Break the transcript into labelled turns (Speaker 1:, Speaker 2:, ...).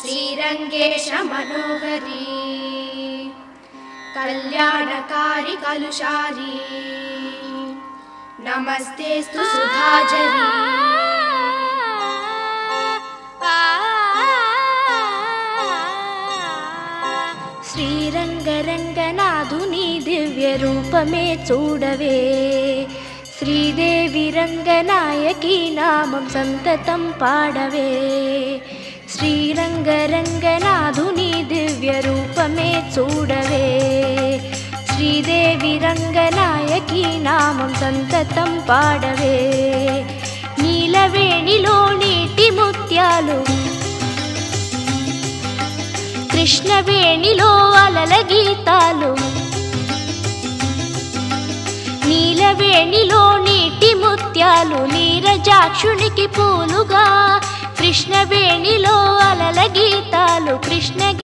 Speaker 1: శ్రీరంగేశ మనోహరీ కళ్యాణకారి కలుషారీ నమస్తేస్తు సుధాజరీ.
Speaker 2: శ్రీరంగరంగనాథుని దివ్య రూపమే చూడవే, శ్రీదేవి రంగనాయకి నామం సంతతం పాడవే. శ్రీరంగరంగనాథుని దివ్య రూపమే చూడవే, శ్రీదేవి రంగనాయకి నామం సంతతం పాడవే. నీలవేణిలో నీటి ముత్యాలు, కృష్ణవేణిలో అలల గీతాలు. నీలవేణిలో నీటి ముత్యాలు నీరజాక్షునికి పూలుగా, కృష్ణవేణిలో అలల